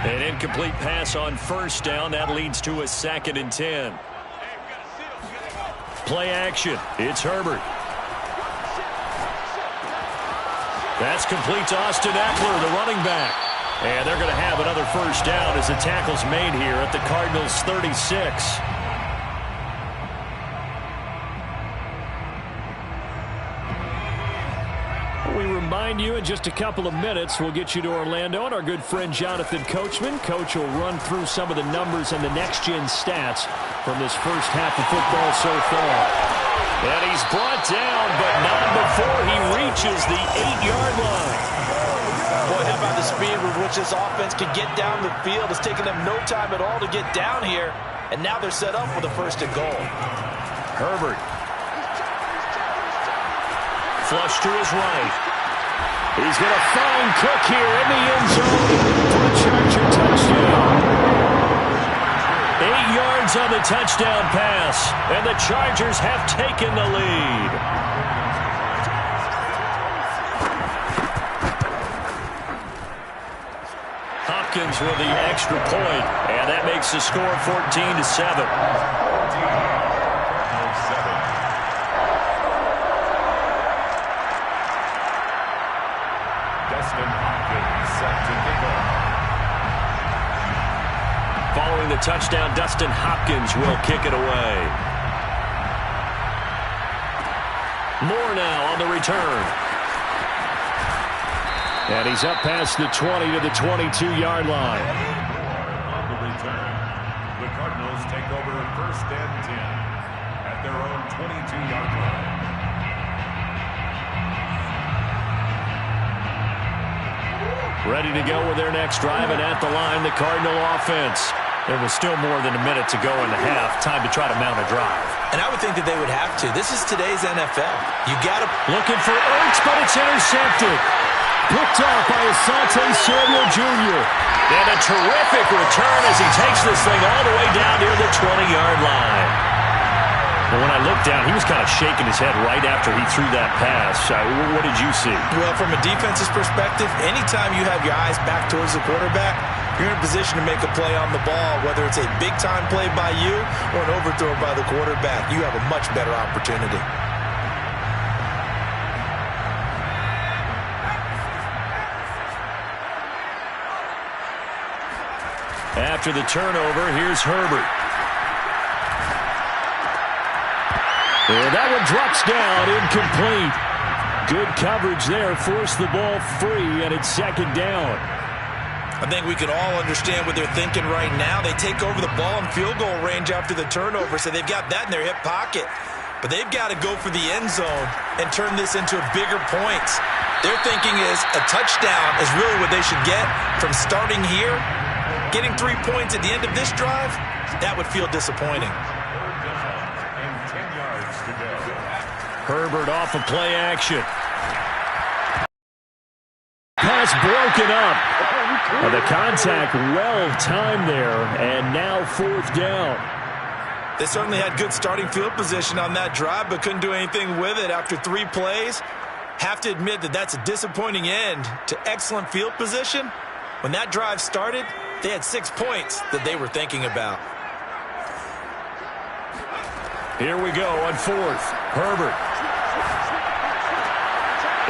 An incomplete pass on first down. That leads to a 2nd and 10. Play action. It's Herbert. That's complete to Austin Eckler, the running back. And they're going to have another first down as the tackle's made here at the Cardinals' 36. We remind you in just a couple of minutes we'll get you to Orlando and our good friend Jonathan Coachman. Coach will run through some of the numbers and the next-gen stats from this first half of football so far. And he's brought down, but not before he reaches the 8-yard line. Boy, how about the speed with which this offense can get down the field? It's taken them no time at all to get down here, and now they're set up for the 1st and goal. Herbert. Flush to his right. He's going to find Cook here in the end zone for a Charger touchdown. 8 yards on the touchdown pass, and the Chargers have taken the lead. Hopkins with the extra point, and that makes the score 14-7. Following the touchdown, Dustin Hopkins will kick it away. Moore now on the return. And he's up past the 20 to the 22-yard line. On the return, the Cardinals take over 1st and 10 at their own 22-yard line. Ready to go with their next drive, and at the line, the Cardinal offense. There was still more than a minute to go in the half. Time to try to mount a drive. And I would think that they would have to. This is today's NFL. You got to... Looking for Ertz, but it's intercepted. Picked off by Asante Samuel Jr. And a terrific return as he takes this thing all the way down near the 20-yard line. Well, when I looked down, he was kind of shaking his head right after he threw that pass. What did you see? Well, from a defense's perspective, anytime you have your eyes back towards the quarterback, you're in a position to make a play on the ball, whether it's a big-time play by you or an overthrow by the quarterback. You have a much better opportunity. After the turnover, here's Herbert. And that one drops down, incomplete. Good coverage there, forced the ball free, and it's 2nd down. I think we can all understand what they're thinking right now. They take over the ball in field goal range after the turnover, so they've got that in their hip pocket. But they've got to go for the end zone and turn this into bigger points. Their thinking is a touchdown is really what they should get from starting here. Getting 3 points at the end of this drive, that would feel disappointing. Herbert off of play action. Pass broken up. And the contact well timed there, and now 4th down. They certainly had good starting field position on that drive, but couldn't do anything with it after 3 plays. Have to admit that that's a disappointing end to excellent field position. When that drive started, they had 6 points that they were thinking about. Here we go on 4th. Herbert.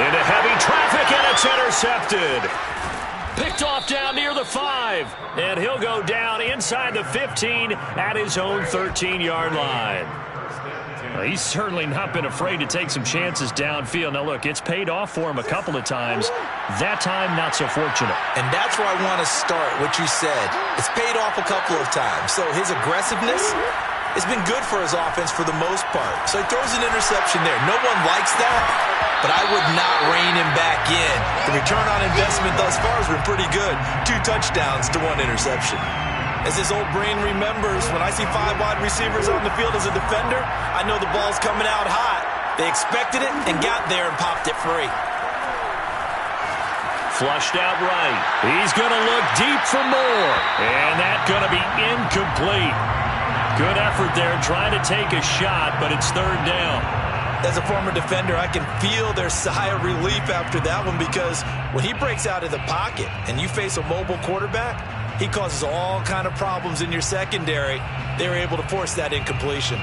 Into heavy traffic, and it's intercepted. Picked off down near the 5. And he'll go down inside the 15 at his own 13-yard line. Well, he's certainly not been afraid to take some chances downfield. Now, look, it's paid off for him a couple of times. That time, not so fortunate. And that's where I want to start, what you said. It's paid off a couple of times. So his aggressiveness has been good for his offense for the most part. So he throws an interception there. No one likes that, but I would not rein him back in. The return on investment thus far has been pretty good. 2 touchdowns to 1 interception. As this old brain remembers, when I see 5 wide receivers on the field as a defender, I know the ball's coming out hot. They expected it and got there and popped it free. Flushed out right. He's going to look deep for more. And that's going to be incomplete. Good effort there trying to take a shot, but it's 3rd down. As a former defender, I can feel their sigh of relief after that one, because when he breaks out of the pocket and you face a mobile quarterback, He causes all kind of problems in your secondary. They were able to force that incompletion.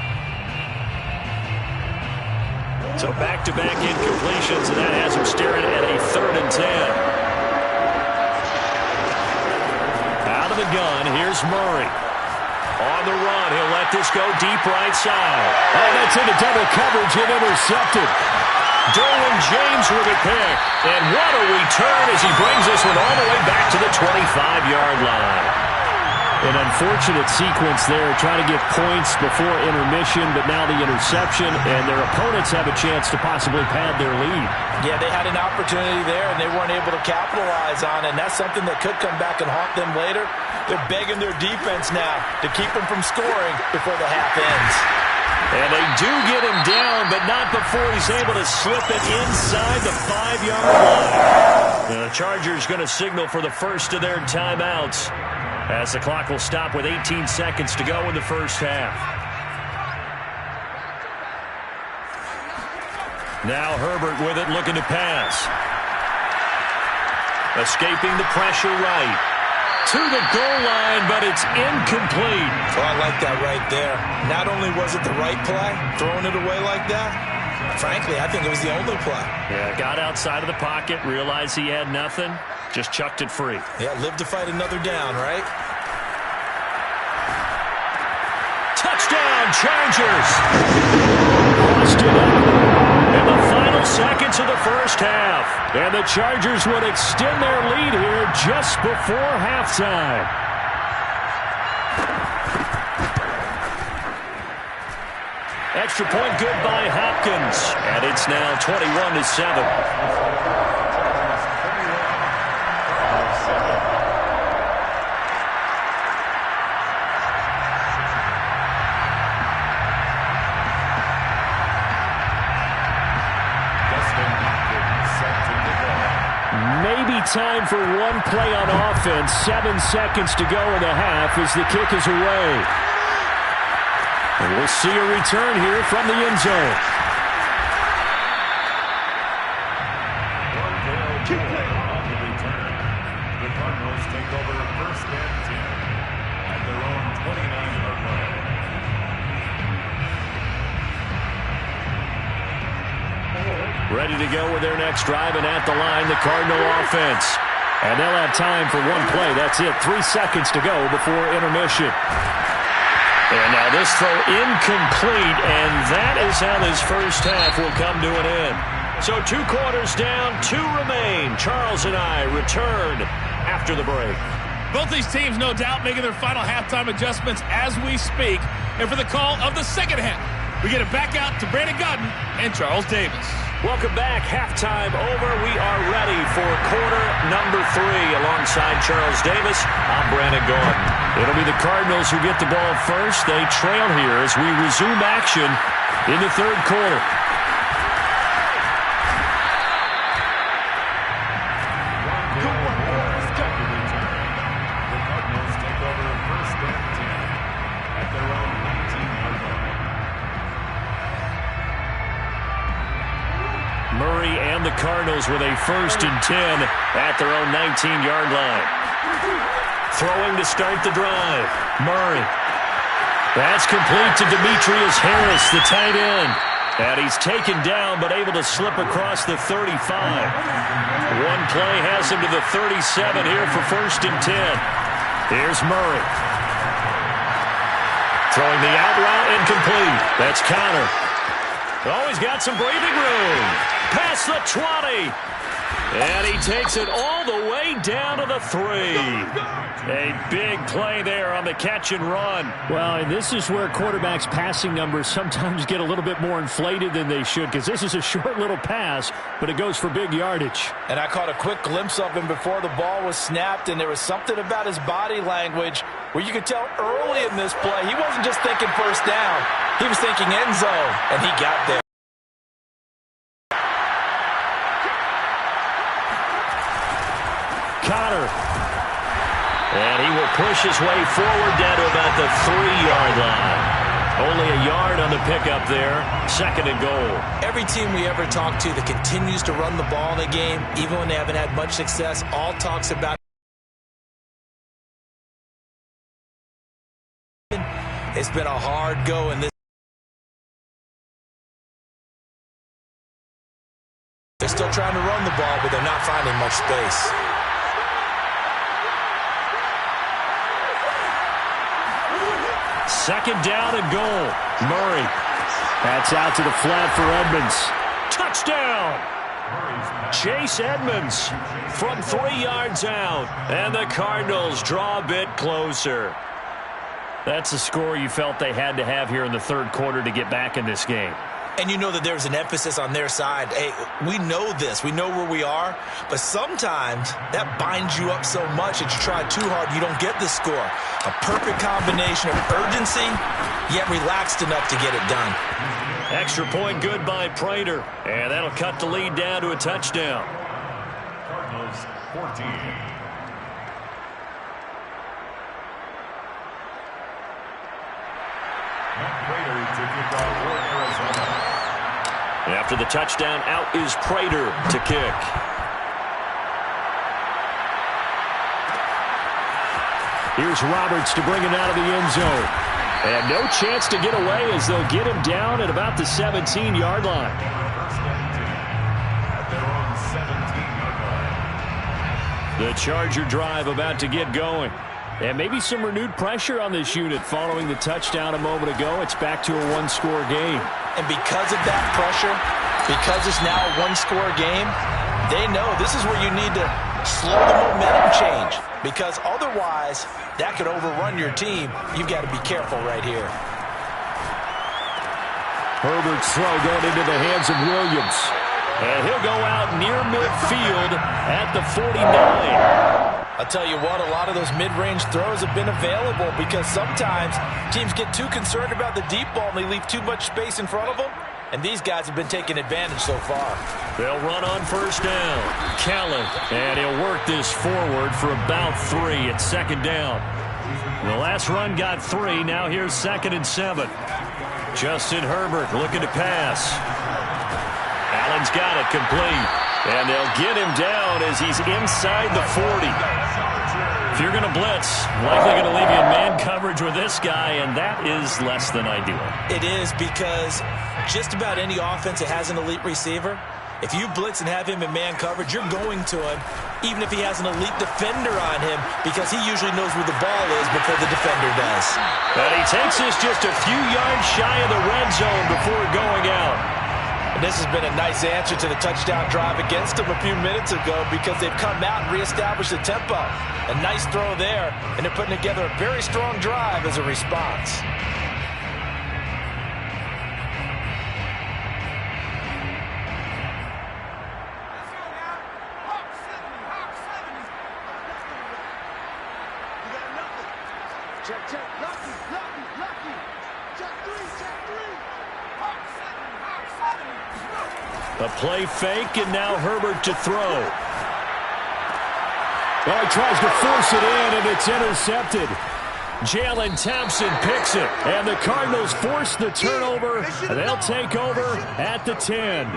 So back-to-back incompletions, and that has him staring at a 3rd and 10. Out of the gun, here's Murray. On the run, he'll let this go deep right side. Oh, that's into double coverage and intercepted. Derwin James with a pick. And what a return as he brings this one all the way back to the 25-yard line. An unfortunate sequence there, trying to get points before intermission, but now the interception, and their opponents have a chance to possibly pad their lead. Yeah, they had an opportunity there, and they weren't able to capitalize on it, and that's something that could come back and haunt them later. They're begging their defense now to keep them from scoring before the half ends. And they do get him down, but not before he's able to slip it inside the 5-yard line. The Chargers going to signal for the first of their timeouts, as the clock will stop with 18 seconds to go in the first half. Now Herbert with it, looking to pass. Escaping the pressure right. To the goal line, but it's incomplete. Oh, I like that right there. Not only was it the right play, throwing it away like that, frankly, I think it was the only play. Yeah, got outside of the pocket, realized he had nothing, just chucked it free. Yeah, live to fight another down, right? Touchdown, Chargers! Lost it up in the final seconds of the first half. And the Chargers would extend their lead here just before halftime. Extra point good by Hopkins. And it's now 21-7. Time for one play on offense. 7 seconds to go in the half as the kick is away. And we'll see a return here from the end zone. On the return, the Cardinals take over 1st and 10 at their own 29-yard line. Ready to go with their next drive, and at the line, the Cardinal offense. And they'll have time for one play. That's it. 3 seconds to go before intermission. And now this throw incomplete, and that is how this first half will come to an end. So 2 quarters down, 2 remain. Charles and I return after the break. Both these teams, no doubt, making their final halftime adjustments as we speak. And for the call of the second half, we get it back out to Brandon Gaudin and Charles Davis. Welcome back. Halftime over. We are ready for quarter number 3 alongside Charles Davis. I'm Brandon Gaudin. It'll be the Cardinals who get the ball first. They trail here as we resume action in the 3rd quarter. The Cardinals take over 1st and 10 at their own 19-yard line. Murray and the Cardinals with a 1st and 10 at their own 19-yard line. Throwing to start the drive. Murray. That's complete to Demetrius Harris, the tight end. And he's taken down but able to slip across the 35. One play has him to the 37 here for 1st and 10. Here's Murray. Throwing the out route incomplete. That's Connor. Oh, he's got some breathing room. Past the 20. And he takes it all the way down to the 3. A big play there on the catch and run. Well, and this is where quarterbacks' passing numbers sometimes get a little bit more inflated than they should, because this is a short little pass, but it goes for big yardage. And I caught a quick glimpse of him before the ball was snapped, and there was something about his body language where you could tell early in this play he wasn't just thinking first down. He was thinking end zone, and he got there. Connor. And he will push his way forward down to about the 3-yard line. Only a yard on the pickup there. 2nd and goal. Every team we ever talk to that continues to run the ball in a game, even when they haven't had much success, all talks about It's been a hard go in this. They're still trying to run the ball, but they're not finding much space. Second down and goal. Murray. That's out to the flat for Edmonds. Touchdown! Chase Edmonds from 3 yards out. And the Cardinals draw a bit closer. That's a score you felt they had to have here in the third quarter to get back in this game. And you know that there's an emphasis on their side. Hey, we know this. We know where we are. But sometimes that binds you up so much that you try too hard, you don't get the score. A perfect combination of urgency, yet relaxed enough to get it done. Extra point good by Prater. And that'll cut the lead down to a touchdown. Cardinals 14. After the touchdown, out is Prater to kick. Here's Roberts to bring it out of the end zone. And no chance to get away as they'll get him down at about the 17-yard line. The Charger drive about to get going. And maybe some renewed pressure on this unit following the touchdown a moment ago. It's back to a one-score game. And because of that pressure, because it's now a one-score game, they know this is where you need to slow the momentum change. Because otherwise, that could overrun your team. You've got to be careful right here. Herbert's throw going into the hands of Williams. And he'll go out near midfield at the 49. I'll tell you what, a lot of those mid-range throws have been available because sometimes teams get too concerned about the deep ball and they leave too much space in front of them. And these guys have been taking advantage so far. They'll run on first down. Callan, and he'll work this forward for about 3 at second down. The last run got 3. Now here's 2nd and 7. Justin Herbert looking to pass. Allen's got it complete. And they'll get him down as he's inside the 40. If you're going to blitz, likely going to leave you in man coverage with this guy, and that is less than ideal. It is because just about any offense that has an elite receiver, if you blitz and have him in man coverage, you're going to him, even if he has an elite defender on him, because he usually knows where the ball is before the defender does. And he takes this just a few yards shy of the red zone before going out. And this has been a nice answer to the touchdown drive against them a few minutes ago because they've come out and reestablished the tempo. A nice throw there, and they're putting together a very strong drive as a response. A play fake, and now Herbert to throw. Well, he tries to force it in, and it's intercepted. Jalen Thompson picks it, and the Cardinals force the turnover. They'll take over at the 10.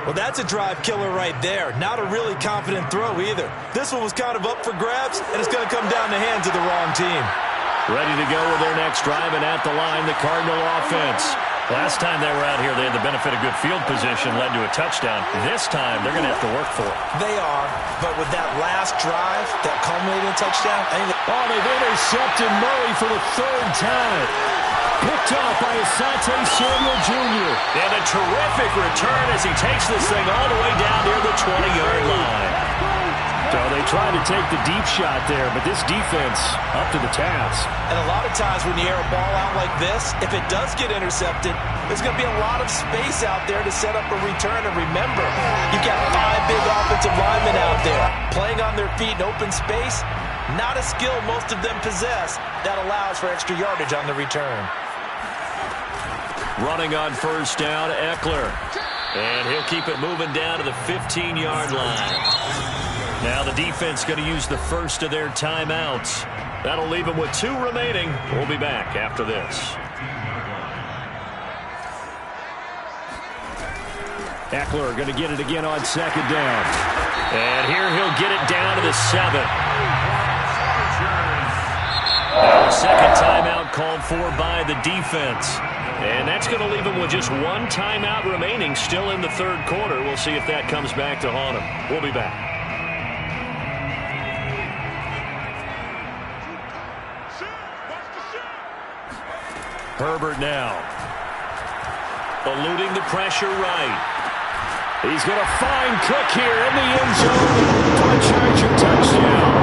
Well, that's a drive killer right there. Not a really confident throw either. This one was kind of up for grabs, and it's going to come down the hands of the wrong team. Ready to go with their next drive, and at the line, the Cardinal offense. Last time they were out here, they had the benefit of good field position, led to a touchdown. This time, they're going to have to work for it. They are, but with that last drive, that culminating touchdown, I think they've intercepted Murray for the 3rd time. Picked off by Asante Samuel Jr. And a terrific return as he takes this thing all the way down near the 20-yard line. So they tried to take the deep shot there, but this defense up to the task. And a lot of times when you air a ball out like this, if it does get intercepted, there's going to be a lot of space out there to set up a return. And remember, you've got 5 big offensive linemen out there playing on their feet in open space. Not a skill most of them possess that allows for extra yardage on the return. Running on first down, Eckler. And he'll keep it moving down to the 15-yard line. Now the defense going to use the first of their timeouts. That'll leave them with 2 remaining. We'll be back after this. Eckler going to get it again on 2nd down. And here he'll get it down to the 7. Now a second timeout called for by the defense. And that's going to leave him with just one timeout remaining still in the third quarter. We'll see if that comes back to haunt him. We'll be back. Herbert now. Eluding the pressure right. He's going to find Cook here in the end zone for a Charger touchdown.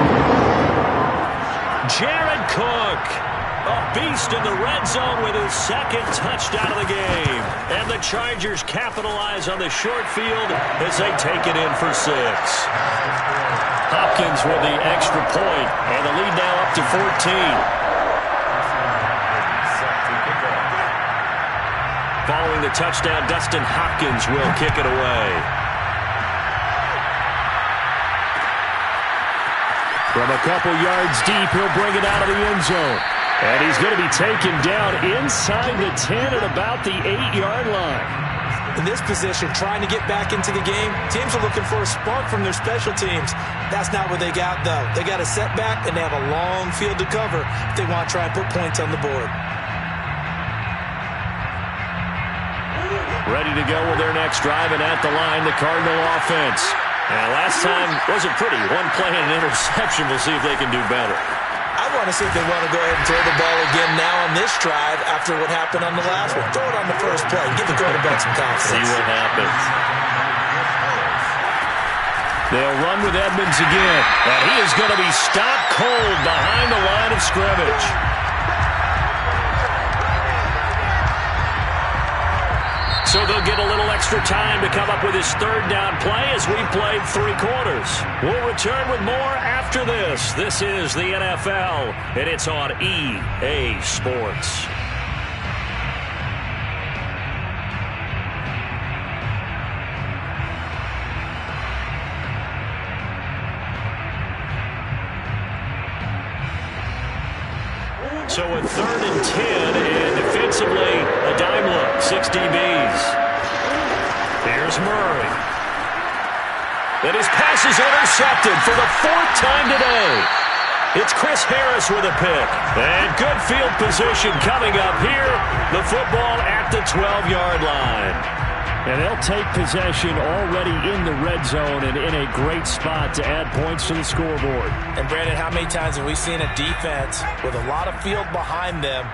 Jared Cook, a beast in the red zone with his second touchdown of the game. And the Chargers capitalize on the short field as they take it in for 6. Hopkins with the extra point, and the lead now up to 14. Following the touchdown, Dustin Hopkins will kick it away. From a couple yards deep, he'll bring it out of the end zone. And he's going to be taken down inside the 10 at about the 8-yard line. In this position, trying to get back into the game, teams are looking for a spark from their special teams. That's not what they got, though. They got a setback, and they have a long field to cover if they want to try and put points on the board. Ready to go with their next drive, and at the line, the Cardinal offense. And last time wasn't pretty. One play and an interception. We'll see if they can do better. I want to see if they want to go ahead and throw the ball again now on this drive after what happened on the last one. Throw it on the first play and give the quarterback some confidence. See what happens. They'll run with Edmonds again. And he is going to be stopped cold behind the line of scrimmage. So they'll get a little extra time to come up with his third down play as we've played 3 quarters. We'll return with more after this. This is the NFL, and it's on EA Sports. So a 3rd and 10, and defensively, a dime look, 6 DBs. Here's Murray. And his pass is intercepted for the 4th time today. It's Chris Harris with a pick. And good field position coming up here. The football at the 12-yard line. And they'll take possession already in the red zone and in a great spot to add points to the scoreboard. And, Brandon, how many times have we seen a defense with a lot of field behind them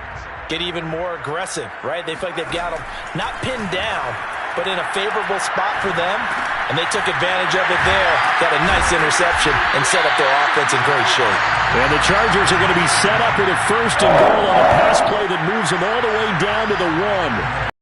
get even more aggressive, right? They feel like they've got them not pinned down, but in a favorable spot for them, and they took advantage of it there. Got a nice interception and set up their offense in great shape. And the Chargers are going to be set up with a 1st and goal on a pass play that moves them all the way down to the 1.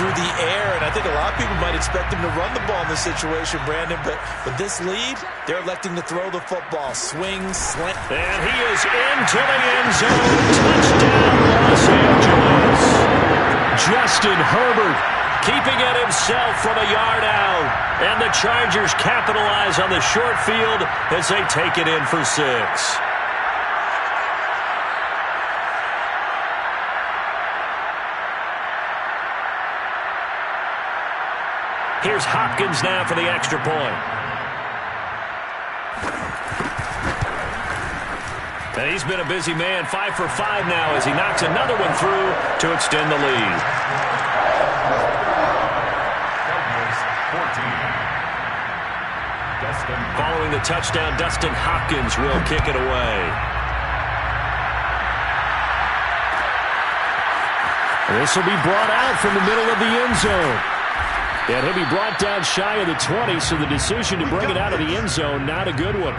Through the air, and I think a lot of people might expect them to run the ball in this situation, Brandon, but with this lead, they're electing to throw the football. Swing, slant. And he is into the end zone. Touchdown, Los Angeles. Justin Herbert keeping it himself from a yard out. And the Chargers capitalize on the short field as they take it in for 6. Here's Hopkins now for the extra point. And he's been a busy man, 5 for 5 now as he knocks another one through to extend the lead. Following the touchdown, Dustin Hopkins will kick it away. This will be brought out from the middle of the end zone. And he'll be brought down shy of the 20, so the decision to bring it out of the end zone, not a good one.